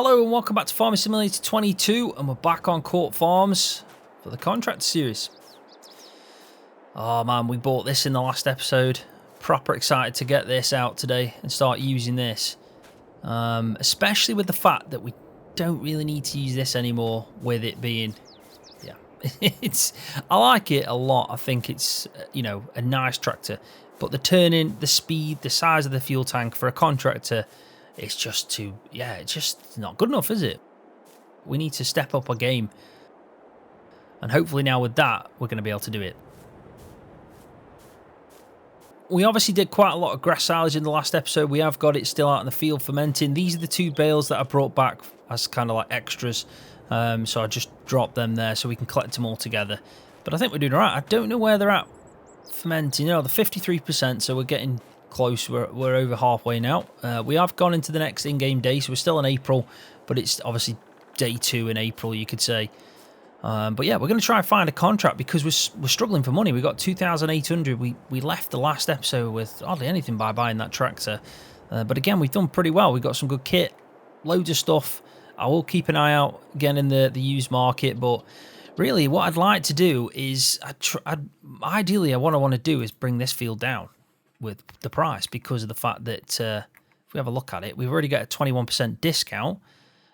Hello and welcome back to Farming Simulator 22, and we're back on Court Farms for the contract series. Oh man, we bought this in the last episode. Proper excited to get this out today and start using this. Especially with the fact that we don't really need to use this anymore, with it being, I like it a lot. I think it's, a nice tractor. But the turning, the speed, the size of the fuel tank for a contractor, it's just too, it's just not good enough, is it? We need to step up our game. And hopefully now with that, we're going to be able to do it. We obviously did quite a lot of grass silage in the last episode. We have got it still out in the field fermenting. These are the two bales that I brought back as kind of like extras. So I just dropped them there so we can collect them all together. But I think we're doing all right. I don't know where they're at fermenting. The 53%, so we're getting close. We're over halfway now. We have gone into the next in-game day, so we're still in April, but it's obviously day 2 in April, you could say. But yeah, we're going to try and find a contract because we're struggling for money. We got 2,800. We left the last episode with hardly anything by buying that tractor. But again, we've done pretty well. We've got some good kit, loads of stuff. I will keep an eye out again in the used market, but really what I'd like to do is, ideally what I want to do is bring this field down with the price, because of the fact that if we have a look at it, we've already got a 21% discount,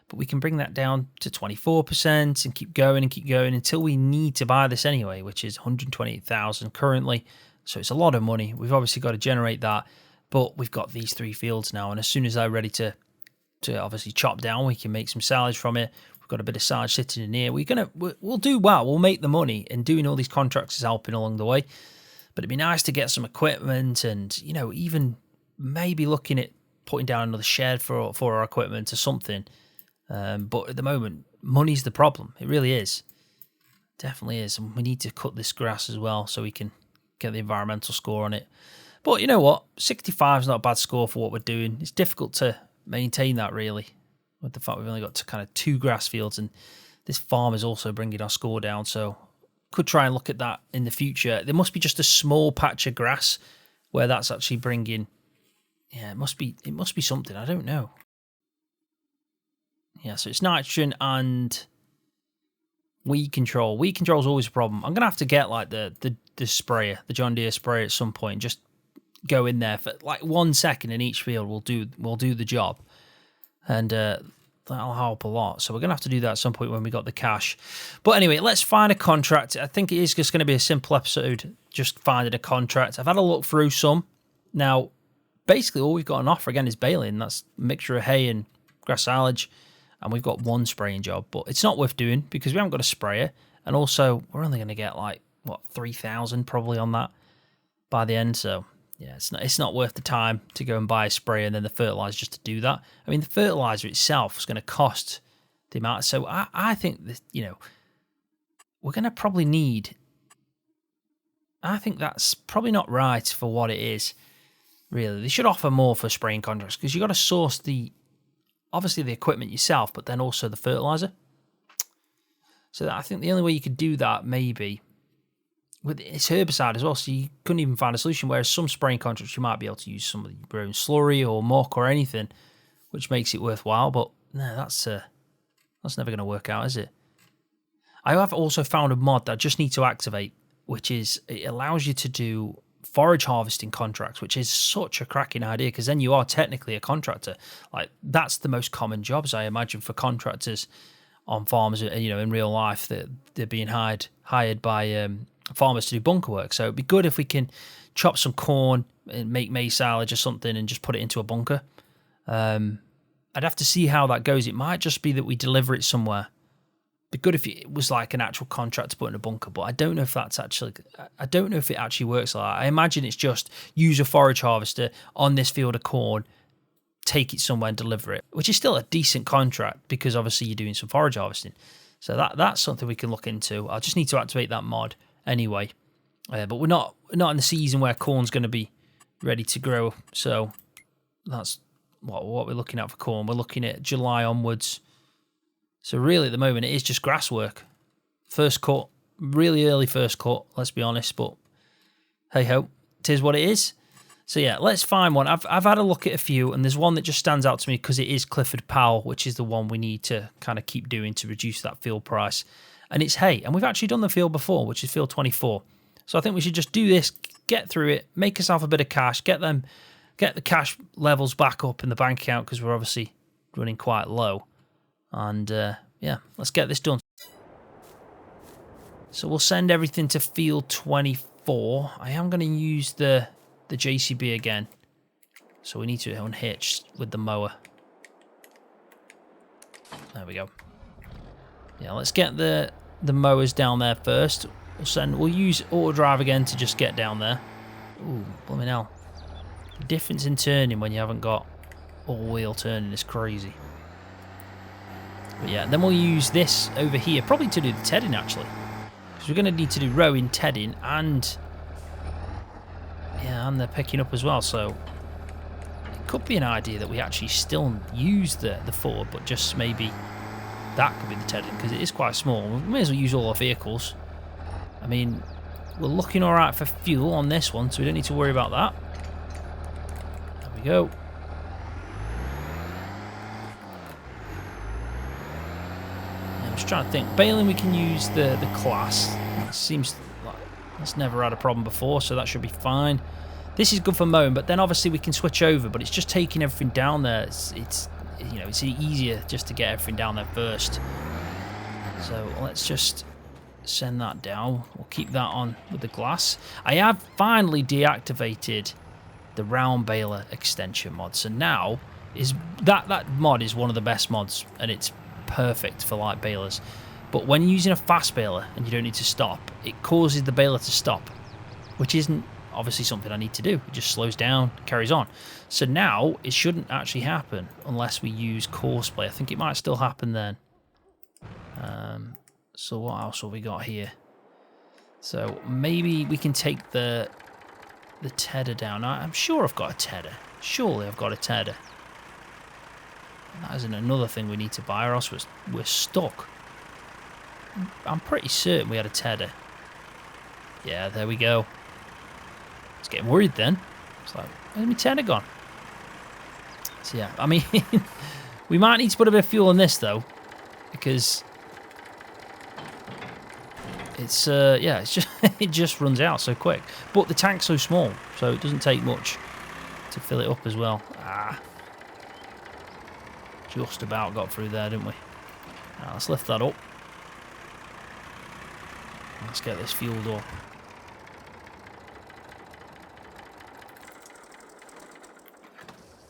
but we can bring that down to 24% and keep going until we need to buy this anyway, which is 128,000 currently. So it's a lot of money. We've obviously got to generate that, but we've got these 3 fields now, and as soon as they're ready to obviously chop down, we can make some silage from it. We've got a bit of silage sitting in here. We'll do well. We'll make the money, and doing all these contracts is helping along the way. But it'd be nice to get some equipment, and even maybe looking at putting down another shed for our equipment or something. But at the moment, money's the problem. It really is. Definitely is. And we need to cut this grass as well so we can get the environmental score on it. But you know what? 65 is not a bad score for what we're doing. It's difficult to maintain that, really, with the fact we've only got to kind of 2 grass fields, and this farm is also bringing our score down. So could try and look at that in the future. There must be just a small patch of grass where that's actually bringing. Yeah, it must be something. I don't know. Yeah, so it's nitrogen and weed control. Weed control is always a problem. I'm gonna have to get like the sprayer, the John Deere sprayer at some point. Just go in there for like 1 second in each field. We'll do the job, and that'll help a lot. So we're gonna have to do that at some point when we got the cash. But anyway, let's find a contract. I think it is just going to be a simple episode, just finding a contract. I've had a look through some. Now, basically all we've got on offer again is baling. That's a mixture of hay and grass silage. And we've got 1 spraying job, but it's not worth doing because we haven't got a sprayer. And also, we're only going to get like, 3,000 probably on that by the end. So, yeah, it's not worth the time to go and buy a sprayer and then the fertilizer just to do that. I mean, the fertilizer itself is going to cost the amount. So, I think that, we're going to probably need. I think that's probably not right for what it is, really. They should offer more for spraying contracts because you've got to source obviously the equipment yourself, but then also the fertilizer. So I think the only way you could do that maybe with it's herbicide as well. So you couldn't even find a solution. Whereas some spraying contracts, you might be able to use some of your own slurry or muck or anything, which makes it worthwhile. But no, that's never going to work out, is it? I have also found a mod that I just need to activate, which is it allows you to do forage harvesting contracts, which is such a cracking idea because then you are technically a contractor. Like that's the most common jobs I imagine for contractors on farms. In real life, that they're being hired by farmers to do bunker work. So it'd be good if we can chop some corn and make maize silage or something and just put it into a bunker. I'd have to see how that goes. It might just be that we deliver it somewhere. It'd be good if it was like an actual contract to put in a bunker, but I don't know if it actually works like that. I imagine it's just use a forage harvester on this field of corn, take it somewhere and deliver it, which is still a decent contract because obviously you're doing some forage harvesting. So that's something we can look into. I just need to activate that mod anyway. But we're not in the season where corn's going to be ready to grow. So that's what we're looking at for corn. We're looking at July onwards. So really, at the moment, it is just grass work. First cut, really early first cut, let's be honest. But hey-ho, it is what it is. So yeah, let's find one. I've had a look at a few, and there's one that just stands out to me because it is Clifford Powell, which is the one we need to kind of keep doing to reduce that field price. And it's Hay, and we've actually done the field before, which is field 24. So I think we should just do this, get through it, make ourselves a bit of cash, get the cash levels back up in the bank account because we're obviously running quite low. And yeah, let's get this done. So we'll send everything to field 24. I am going to use the JCB again. So we need to unhitch with the mower. There we go. Yeah, let's get the mowers down there first. We'll use auto drive again to just get down there. Ooh, blooming hell. The difference in turning when you haven't got all-wheel turning is crazy. But yeah, then we'll use this over here, probably to do the tedding actually. Because we're going to need to do rowing, tedding, and yeah, and they're picking up as well. So it could be an idea that we actually still use the Ford, but just maybe that could be the tedding because it is quite small. We may as well use all our vehicles. I mean, we're looking all right for fuel on this one, so we don't need to worry about that. There we go. I'm just trying to think. Baling, we can use the class. It seems like that's never had a problem before, so that should be fine. This is good for mowing, but then obviously we can switch over, but it's just taking everything down there. It's you know, it's easier just to get everything down there first. So let's just send that down. We'll keep that on with the glass. I have finally deactivated the round baler extension mod. So now is that mod is one of the best mods, and it's perfect for light balers. But when you're using a fast baler and you don't need to stop, it causes the baler to stop, which isn't obviously something I need to do. It just slows down, carries on. So now it shouldn't actually happen unless we use Courseplay. I think it might still happen then. So what else have we got here? So maybe we can take the tedder down. I'm sure I've got a tedder. Surely I've got a tedder. That isn't another thing we need to buy, or else we're stuck. I'm pretty certain we had a tedder. Yeah, there we go. I was getting worried then. It's like, where's my tedder gone? So yeah, I mean, we might need to put a bit of fuel in this though, because it's yeah, it's just it just runs out so quick. But the tank's so small, so it doesn't take much to fill it up as well. Just about got through there, didn't we? Now, let's lift that up. Let's get this fueled up.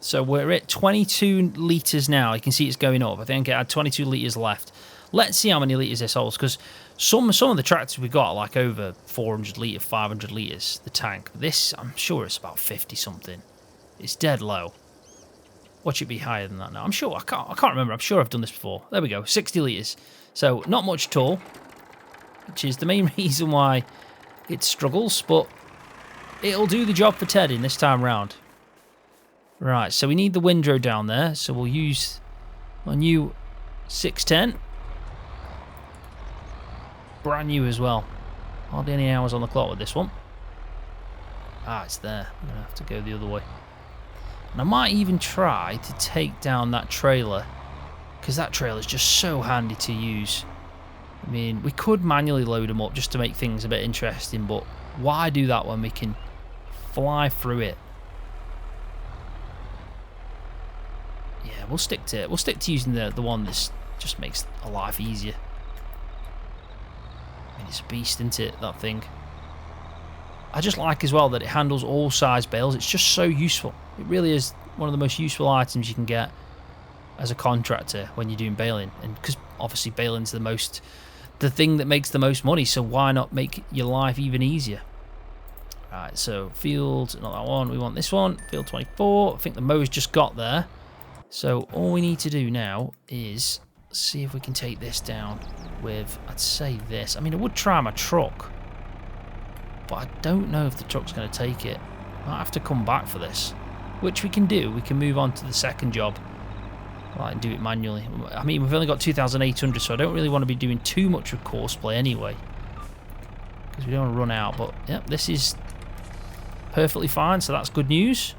So we're at 22 litres now. You can see it's going up. I think I had 22 litres left. Let's see how many litres this holds, because some of the tractors we got are like over 400 litres, 500 litres, the tank. This, I'm sure it's about 50 something. It's dead low. What should be higher than that now? I'm sure, I can't remember. I'm sure I've done this before. There we go, 60 litres. So not much at all, which is the main reason why it struggles, but it'll do the job for tedding this time round. Right, so we need the windrow down there, so we'll use my new 610. Brand new as well. Hardly any hours on the clock with this one. It's there. I'm going to have to go the other way. And I might even try to take down that trailer, because that trailer is just so handy to use. I mean, we could manually load them up just to make things a bit interesting, but why do that when we can fly through it? Yeah, we'll stick to using the one that just makes our life easier. I mean, it's a beast, isn't it, that thing? I just like as well that it handles all size bales. It's just so useful. It really is one of the most useful items you can get as a contractor when you're doing baling, and because obviously baling's the thing that makes the most money, so why not make your life even easier? Right, so field, not that one, we want this one, field 24. I think the mower's just got there. So all we need to do now is see if we can take this down with, I'd say this. I mean, I would try my truck, but I don't know if the truck's going to take it. Might have to come back for this, which we can do. We can move on to the second job, and do it manually. I mean, we've only got 2,800, so I don't really want to be doing too much of Courseplay anyway, because we don't want to run out. But yeah, this is perfectly fine, so that's good news.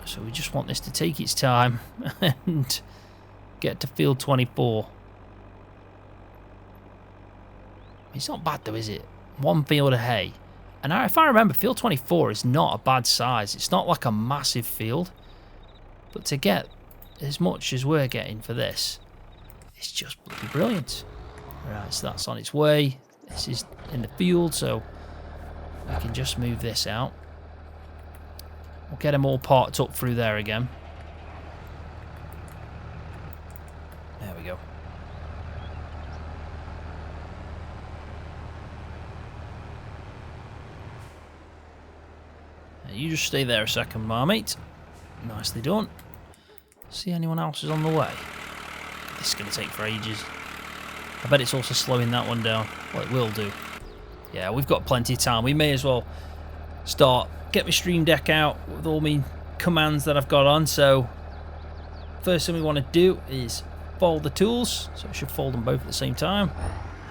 So we just want this to take its time and get to field 24. It's not bad though, is it? One field of hay. And if I remember, field 24 is not a bad size. It's not like a massive field. But to get as much as we're getting for this, it's just bloody brilliant. Right, so that's on its way. This is in the field, so I can just move this out. We'll get them all parked up through there again. There we go. You just stay there a second, marmite. Nicely done. See anyone else is on the way? This is going to take for ages. I bet it's also slowing that one down. Well, it will do. Yeah, we've got plenty of time. We may as well start, get my Stream Deck out with all my commands that I've got on. So, first thing we want to do is fold the tools. So I should fold them both at the same time.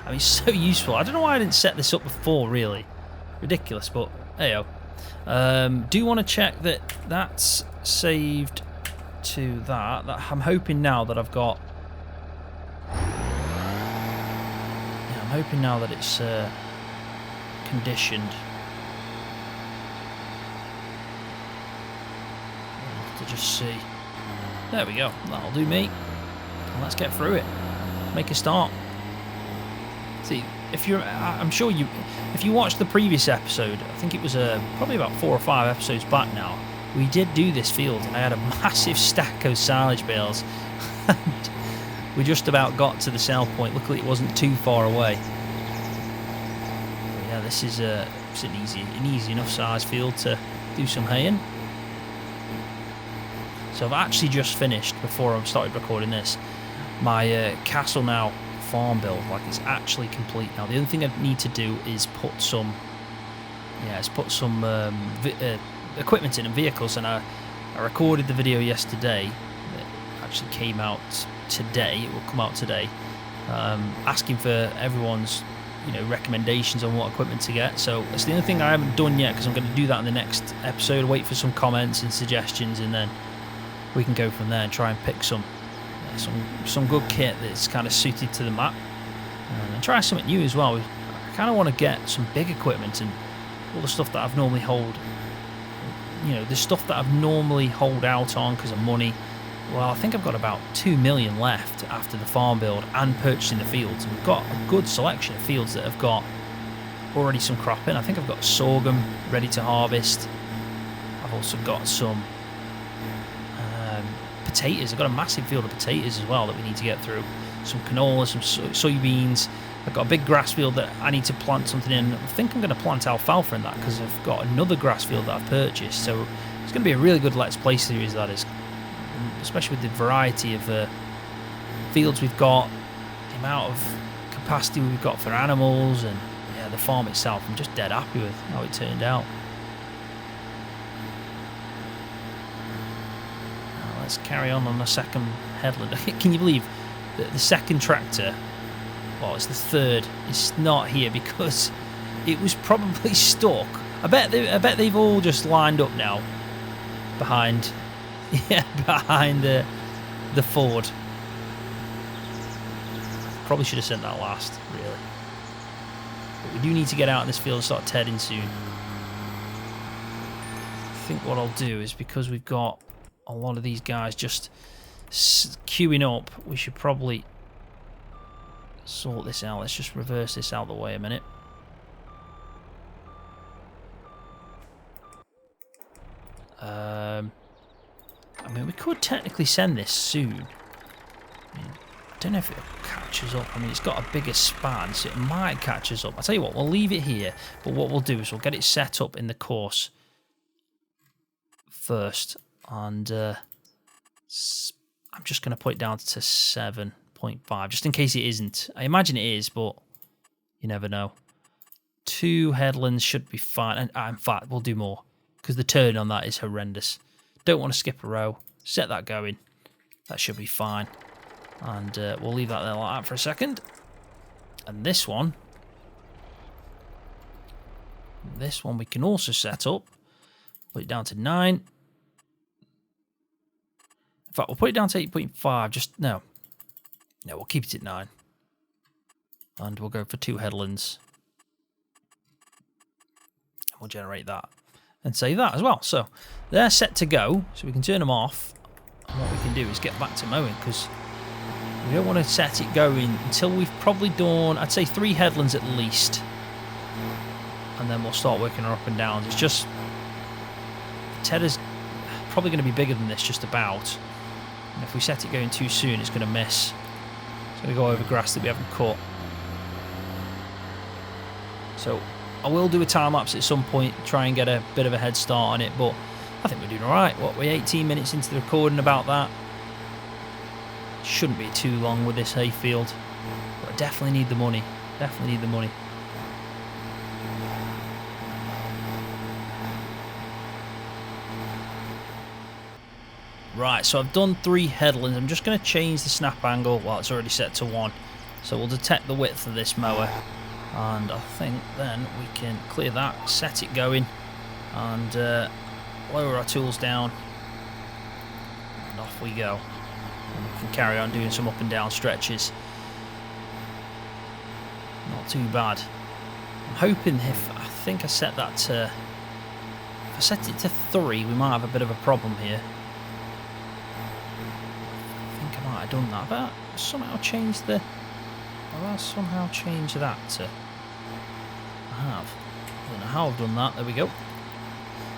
I mean, it's so useful. I don't know why I didn't set this up before, really. Ridiculous, but hey-oh. Do want to check that that's saved to that. I'm hoping now that I've got... Yeah, I'm hoping now that it's conditioned. I'll have to just see. There we go. That'll do me. Let's get through it. Make a start. See, if you're, I'm sure you, if you watched the previous episode, I think it was probably about 4 or 5 episodes back now, we did do this field, and I had a massive stack of silage bales, and we just about got to the sell point. Luckily, it wasn't too far away. But yeah, this is it's an easy enough size field to do some haying. So I've actually just finished, before I started recording this, my Castle Now farm build. Like, it's actually complete now. The only thing I need to do is put some equipment in and vehicles, and I recorded the video yesterday that actually came out today. It will come out today, asking for everyone's recommendations on what equipment to get. So it's the only thing I haven't done yet, because I'm going to do that in the next episode. Wait for some comments and suggestions, and then we can go from there and try and pick some good kit that's kind of suited to the map, and try something new as well. I kind of want to get some big equipment, and all the stuff that I've normally the stuff that I've normally hold out on because of money. Well, I think I've got about 2 million left after the farm build and purchasing the fields. And we've got a good selection of fields that have got already some crop in. I think I've got sorghum ready to harvest. I've also got some potatoes. I've got a massive field of potatoes as well that we need to get through. Some canola, some soybeans. I've got a big grass field that I need to plant something in. I think I'm going to plant alfalfa in that, because I've got another grass field that I've purchased. So it's going to be a really good Let's Play series, that is. Especially with the variety of fields we've got, the amount of capacity we've got for animals, and yeah, the farm itself. I'm just dead happy with how it turned out. Now let's carry on the second headland. Can you believe that the second tractor, well, it's the third, it's not here because it was probably stuck. I bet they've all just lined up now behind, behind the Ford. Probably should have sent that last, really. But we do need to get out in this field and start tedding soon. I think what I'll do is, because we've got a lot of these guys just queuing up, we should probably sort this out. Let's just reverse this out of the way a minute. I mean, we could technically send this soon. I don't know if it'll catch us up. I mean, it's got a bigger span, so it might catch us up. I'll tell you what, we'll leave it here, but what we'll do is we'll get it set up in the course first, and I'm just going to put it down to 7.5, just in case it isn't. I imagine it is, but you never know. 2 headlands should be fine, and in fact, we'll do more, because the turn on that is horrendous. Don't want to skip a row. Set that going. That should be fine. And we'll leave that there like that for a second. And this one, This one we can also set up. Put it down to 9. In fact, we'll put it down to 8.5. Just, no. No, we'll keep it at 9. And we'll go for 2 headlands. We'll generate that. And save that as well. So, they're set to go. So we can turn them off. And what we can do is get back to mowing, because we don't want to set it going until we've probably done, I'd say 3 headlands at least. And then we'll start working our up and downs. It's just, Tedder's probably going to be bigger than this, just about. And if we set it going too soon, it's going to miss. It's going to go over grass that we haven't cut. So I will do a time lapse at some point, try and get a bit of a head start on it, but I think we're doing alright. What, we're 18 minutes into the recording about that. Shouldn't be too long with this hayfield. But I definitely need the money. Definitely need the money. Right, so I've done 3 headlands. I'm just going to change the snap angle. Well, it's already set to 1. So we'll detect the width of this mower. And I think then we can clear that, set it going, and lower our tools down. And off we go. And we can carry on doing some up and down stretches. Not too bad. I'm hoping I think I set that to... If I set it to 3, we might have a bit of a problem here. I think I might have done that. But somehow change the... Well, I somehow change that to... I have. I don't know how I've done that. There we go.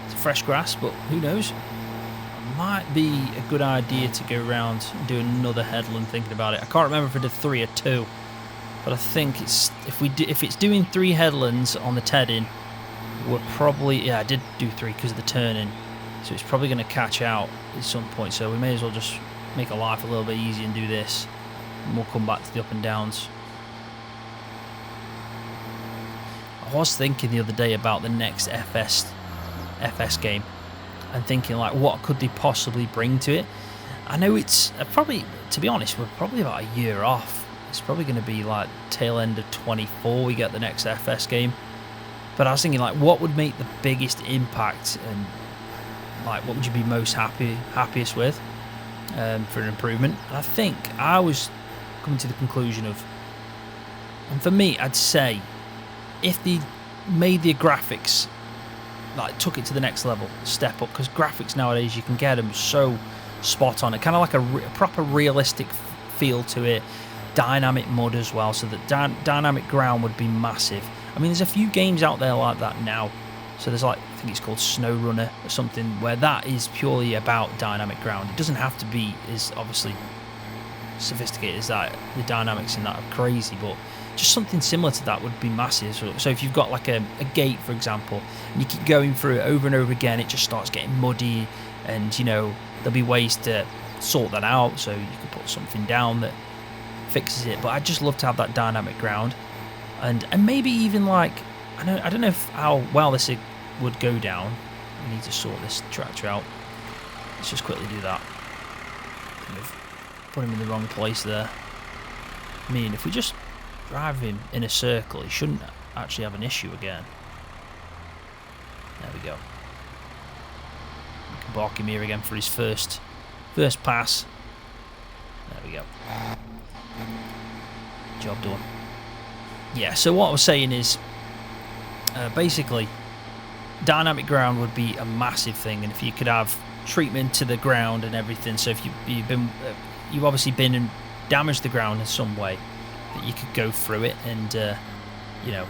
It's fresh grass, but who knows? It might be a good idea to go around and do another headland thinking about it. I can't remember if I did 3 or 2, but I think it's if it's doing 3 headlands on the tedding, we're probably... Yeah, I did do 3 because of the turning, so it's probably going to catch out at some point. So we may as well just make our life a little bit easy and do this, and we'll come back to the up and downs. I was thinking the other day about the next FS game and thinking, like, what could they possibly bring to it? I know it's probably, to be honest, we're probably about a year off. It's probably going to be like tail end of 24 we get the next FS game. But I was thinking, like, what would make the biggest impact, and like what would you be most happiest with for an improvement? And I think I was coming to the conclusion of, and for me, I'd say, if they made the graphics, like, took it to the next level, step up, because graphics nowadays, you can get them so spot on. It kind of like a proper realistic feel to it. Dynamic mud as well, so that dynamic ground would be massive. I mean, there's a few games out there like that now. So there's, like, I think it's called Snow Runner or something, where that is purely about dynamic ground. It doesn't have to be as obviously sophisticated as that. The dynamics in that are crazy, but just something similar to that would be massive. So if you've got like a gate, for example, and you keep going through it over and over again, it just starts getting muddy, and, you know, there'll be ways to sort that out. So you can put something down that fixes it. But I'd just love to have that dynamic ground, and maybe even, like, I don't know how well this would go down. We need to sort this tractor out. Let's just quickly do that. Put him in the wrong place there. I mean, if we just drive him in a circle, he shouldn't actually have an issue again. There we go. We can bark him here again for his first pass. There we go. Job done. Yeah, so what I was saying is, basically, dynamic ground would be a massive thing, and if you could have treatment to the ground and everything, so if you've obviously been and damaged the ground in some way, that you could go through it, and you know,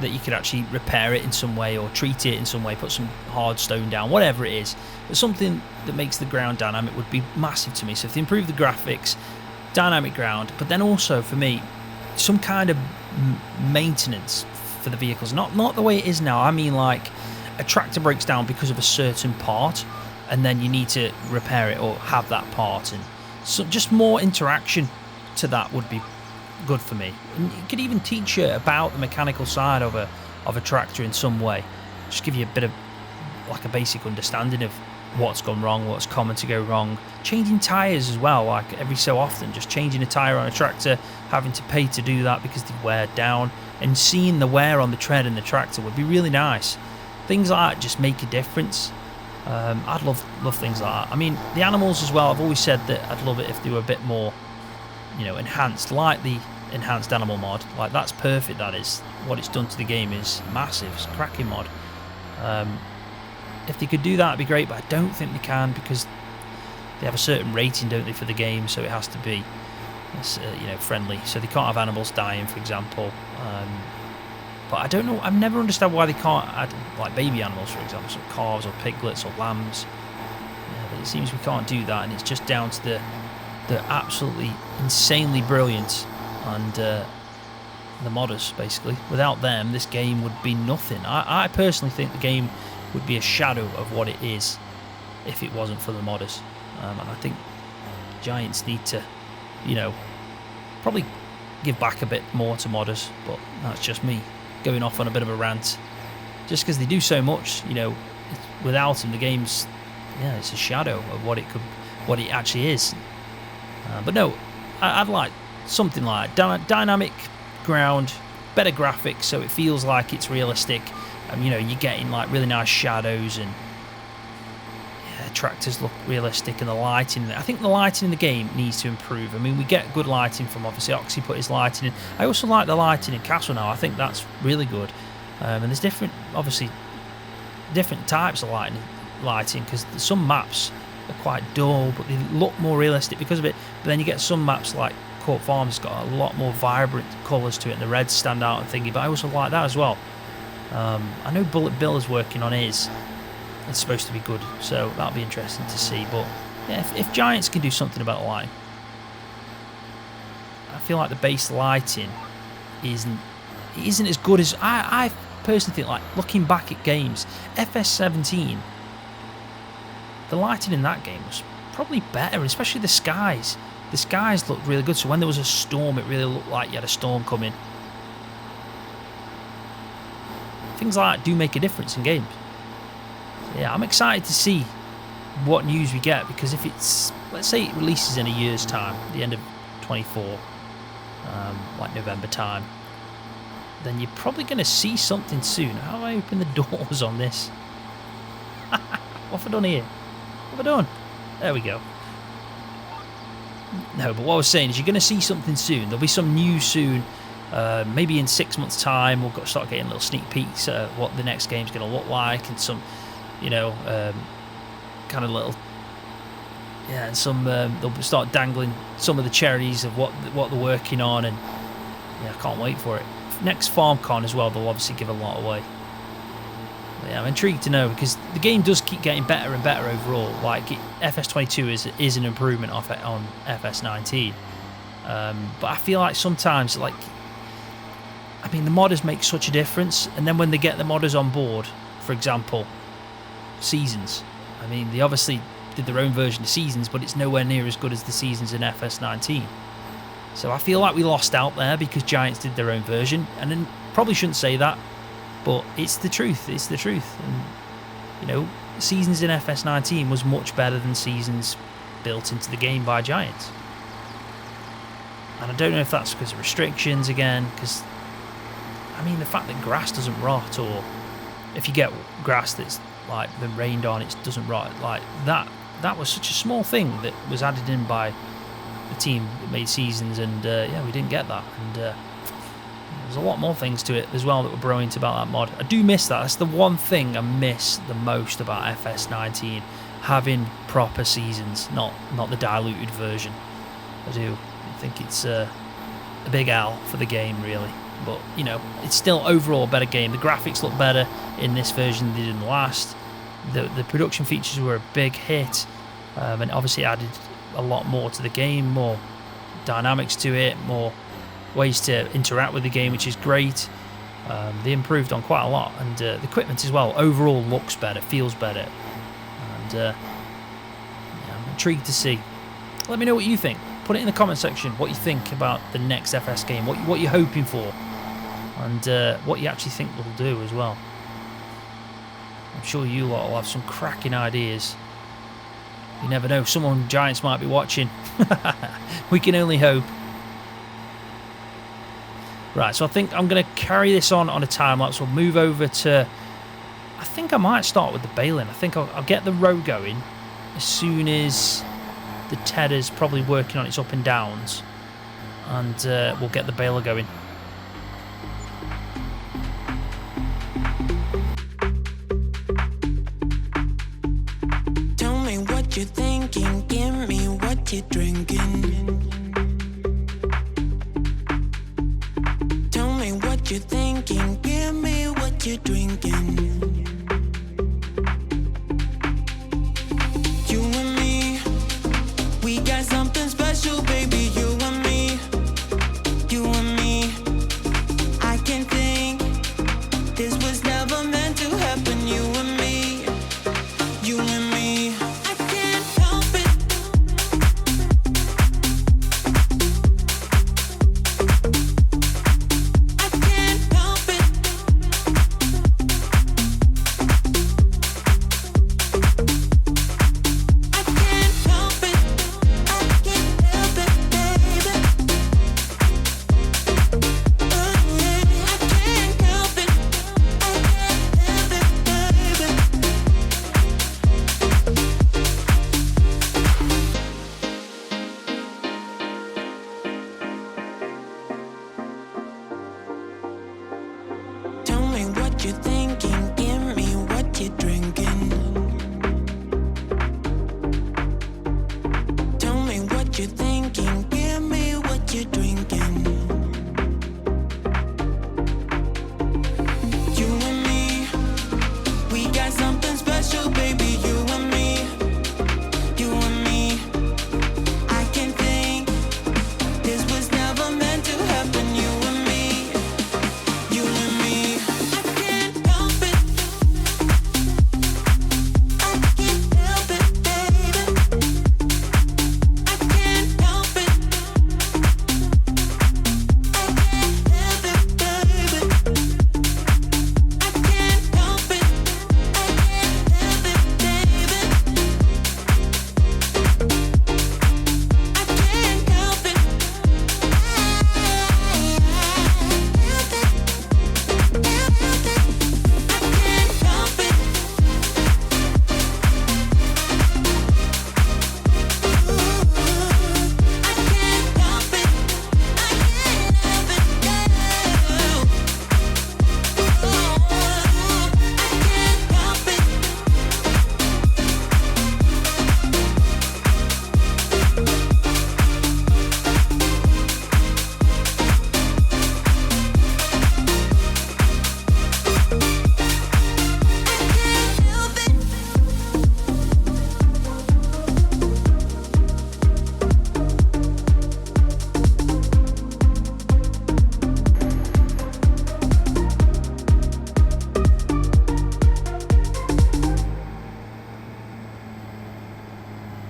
that you could actually repair it in some way, or treat it in some way, put some hard stone down, whatever it is. But something that makes the ground dynamic would be massive to me. So if they improve the graphics, dynamic ground, but then also for me, some kind of maintenance for the vehicles. Not the way it is now. I mean, like, a tractor breaks down because of a certain part, and then you need to repair it or have that part, and so just more interaction to that would be good for me. And you could even teach you about the mechanical side of a tractor in some way. Just give you a bit of, like, a basic understanding of what's gone wrong, what's common to go wrong. Changing tyres as well, like every so often, just changing a tyre on a tractor having to pay to do that because they wear down, and seeing the wear on the tread and the tractor would be really nice. Things like that just make a difference. I'd love things like that. I mean, the animals as well, I've always said that I'd love it if they were a bit more, you know, enhanced, like the enhanced animal mod. Like, that's perfect. That is what it's done to the game is massive. It's a cracking mod. If they could do that, it'd be great, but I don't think they can because they have a certain rating, don't they, for the game, so it has to be you know, friendly, so they can't have animals dying, for example. But I don't know, I've never understood why they can't add like baby animals, for example, so calves or piglets or lambs. Yeah, but it seems we can't do that, and it's just down to the absolutely insanely brilliant and the modders, basically. Without them, this game would be nothing. I personally think the game would be a shadow of what it is if it wasn't for the modders. And I think Giants need to, you know, probably give back a bit more to modders, but that's just me going off on a bit of a rant. Just because they do so much, you know, without them, the game's, yeah, it's a shadow of what it actually is. But no, I'd like something like dynamic ground, better graphics, so it feels like it's realistic. You know, you're getting like really nice shadows, and yeah, tractors look realistic, and the lighting. I think the lighting in the game needs to improve. I mean, we get good lighting from, obviously, Oxy put his lighting in. I also like the lighting in Castle now. I think that's really good. And there's different types of lighting, because some maps are quite dull, but they look more realistic because of it. But then you get some maps like Court Farm's got a lot more vibrant colours to it, and the reds stand out and thingy. But I also like that as well. I know Bullet Bill is working on his. It's supposed to be good, so that'll be interesting to see. But yeah, if Giants can do something about the lighting, I feel like the base lighting isn't as good as I personally think. Like, looking back at games, FS17, the lighting in that game was probably better, especially the skies. The skies looked really good, so when there was a storm, it really looked like you had a storm coming. Things like that do make a difference in games. So yeah, I'm excited to see what news we get, because if it's, let's say it releases in a year's time, the end of 24, like November time, then you're probably going to see something soon. How do I open the doors on this? What have I done here? What have I done? There we go. No, but what I was saying is you're going to see something soon. There'll be some news soon. Maybe in 6 months' time, we'll start getting little sneak peeks at what the next game's going to look like, and some, you know, kind of little, yeah, and some they'll start dangling some of the cherries of what they're working on, and yeah, I can't wait for it. Next FarmCon as well, they'll obviously give a lot away. But yeah, I'm intrigued to know, because the game does keep getting better and better overall. Like, FS22 is an improvement on FS19, but I feel like sometimes, like, I mean, the modders make such a difference, and then when they get the modders on board, for example, Seasons. I mean, they obviously did their own version of Seasons, but it's nowhere near as good as the Seasons in FS19. So I feel like we lost out there because Giants did their own version, and then probably shouldn't say that, but it's the truth. It's the truth. And, you know, Seasons in FS19 was much better than Seasons built into the game by Giants. And I don't know if that's because of restrictions again, because, I mean, the fact that grass doesn't rot, or if you get grass that's like been rained on, it doesn't rot, like that was such a small thing that was added in by the team that made Seasons, and yeah, we didn't get that. And there's a lot more things to it as well that were brilliant about that mod. I do miss that. That's the one thing I miss the most about FS19, having proper Seasons, not the diluted version. I do. I think it's a big L for the game, really. But, you know, it's still overall a better game. The graphics look better in this version than they did in the last. The production features were a big hit, and obviously added a lot more to the game, more dynamics to it, more ways to interact with the game, which is great. They improved on quite a lot, and the equipment as well overall looks better, feels better, and yeah, I'm intrigued to see. Let me know what you think. Put it in the comment section what you think about the next FS game, what you're hoping for, and what you actually think they'll do as well. I'm sure you lot will have some cracking ideas. You never know, someone Giants might be watching. We can only hope. Right, so I think I'm going to carry this on a time lapse. We'll move over to... I think I might start with the baling. I think I'll get the row going as soon as the Tedder's probably working on its up and downs. And we'll get the baler going. Tell me what you're thinking, give me what you're drinking. Tell me what you're thinking, give me what you're drinking. You and me, we got something special, baby. You and me, you and me. I can think this was never meant to happen. You and me, you and me. I can't help it. I can't help it. I can't help it. I can't help it, baby. I can't help it. Tell me what you're thinking, give me what you're drinking. Tell me what you're thinking, give me what you're drinking. You and me, we got something special, baby. You and me, you and me. I can think this was never meant to happen. You and me, you and me. I can't help it. I can't help it, baby. I can't help it. I can't help it, baby. I can't help it. I can't help it, baby.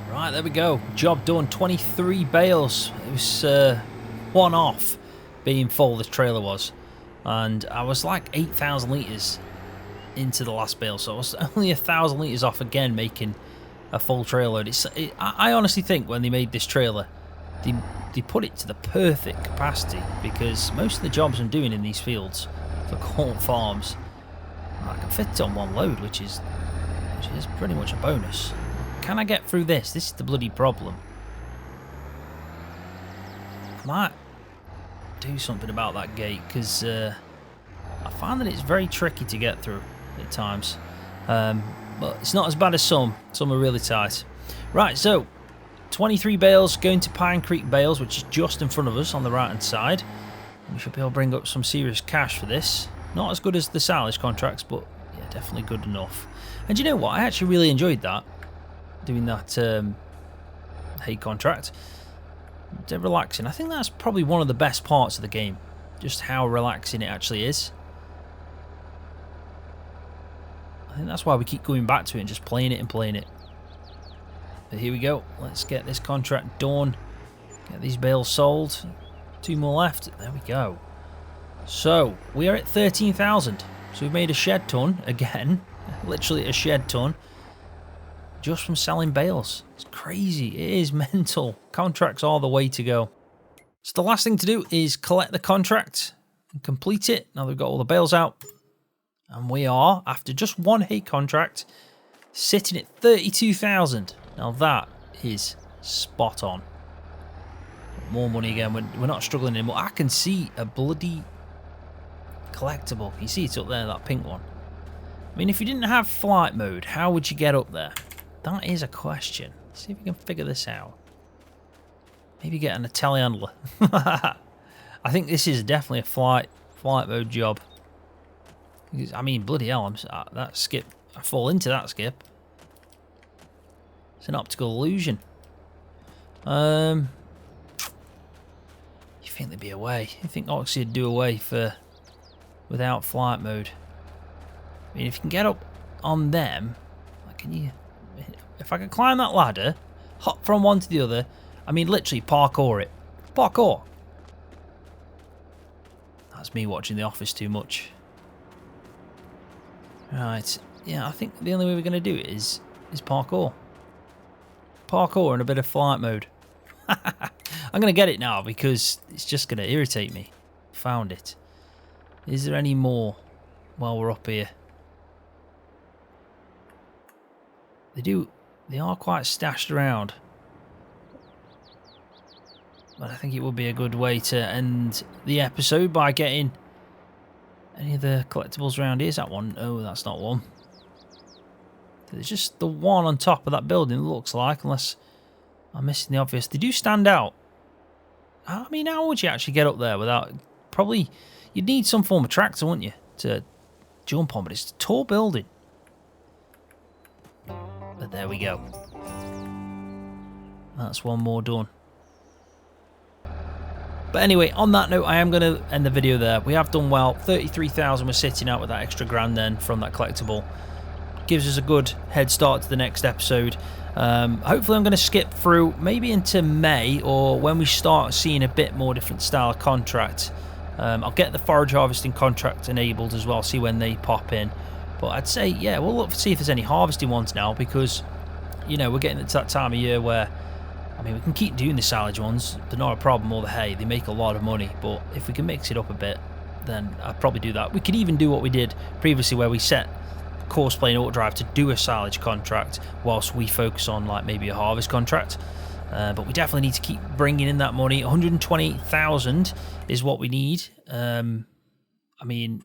Right, there we go. Job done. 23 bales. It was one off being full, this trailer was. And I was like 8,000 litres into the last bale. So I was only 1,000 litres off again making a full trailer. I honestly think when they made this trailer, they put it to the perfect capacity. Because most of the jobs I'm doing in these fields for corn farms, I can fit it on one load, which is pretty much a bonus. Can I get through this? This is the bloody problem. Might do something about that gate, because I find that it's very tricky to get through at times. But it's not as bad as some. Some are really tight. Right, so 23 bales going to Pine Creek Bales, which is just in front of us on the right hand side. We should be able to bring up some serious cash for this. Not as good as the silage contracts, but yeah, definitely good enough. And you know what? I actually really enjoyed that. Doing that hay contract. They're relaxing. I think that's probably one of the best parts of the game. Just how relaxing it actually is. I think that's why we keep going back to it and just playing it and playing it. But here we go. Let's get this contract done. Get these bales sold. 2 more left. There we go. So, we are at 13,000. So we've made a shed ton again. Literally a shed ton. Just from selling bales. It's crazy. It is mental. Contracts are the way to go. So the last thing to do is collect the contract. and complete it. Now they've got all the bales out. And we are, after just one hate contract, sitting at 32,000. Now that is spot on. More money again. We're not struggling anymore. I can see a bloody collectible. You see it's up there, that pink one. I mean, if you didn't have flight mode, how would you get up there? That is a question. Let's see if we can figure this out. Maybe get a telehandler. I think this is definitely a flight mode job. I mean, bloody hell, that skip. I fall into that skip. It's an optical illusion. You think they'd be away? You think Oxy would do away without flight mode? I mean, if you can get up on them, like, can you? If I can climb that ladder, hop from one to the other. I mean, literally parkour it. Parkour. That's me watching The Office too much. Right, yeah, I think the only way we're going to do it is parkour. Parkour and a bit of flight mode. I'm going to get it now because it's just going to irritate me. Found it. Is there any more while we're up here? They are quite stashed around. But I think it would be a good way to end the episode by getting any of the collectibles around here. Is that one? Oh, that's not one. There's just the one on top of that building, it looks like, unless I'm missing the obvious. They do stand out. I mean, how would you actually get up there without... Probably, you'd need some form of tractor, wouldn't you, to jump on, but it's a tall building. But there we go. That's one more done. But anyway, on that note, I am going to end the video there. We have done well. 33,000 we're sitting out with that extra grand then from that collectible. Gives us a good head start to the next episode. Hopefully I'm going to skip through maybe into May, or when we start seeing a bit more different style of contract. I'll get the forage harvesting contract enabled as well, see when they pop in. But I'd say, yeah, we'll look to see if there's any harvesting ones now, because, you know, we're getting to that time of year where, I mean, we can keep doing the silage ones. They're not a problem, or the hay. They make a lot of money. But if we can mix it up a bit, then I'd probably do that. We could even do what we did previously, where we set Course Plane Auto Drive to do a silage contract whilst we focus on, like, maybe a harvest contract. But we definitely need to keep bringing in that money. 128,000 is what we need. I mean,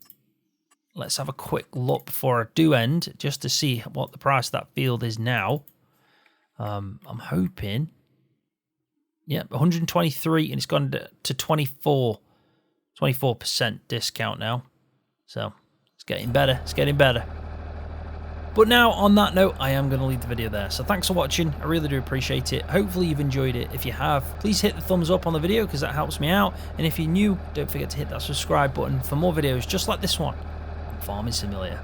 let's have a quick look before I do end, just to see what the price of that field is now. I'm hoping... Yep, 123, and it's gone to 24% discount now. So it's getting better. It's getting better. But now, on that note, I am going to leave the video there. So thanks for watching. I really do appreciate it. Hopefully you've enjoyed it. If you have, please hit the thumbs up on the video, because that helps me out. And if you're new, don't forget to hit that subscribe button for more videos just like this one on Farming Simulator.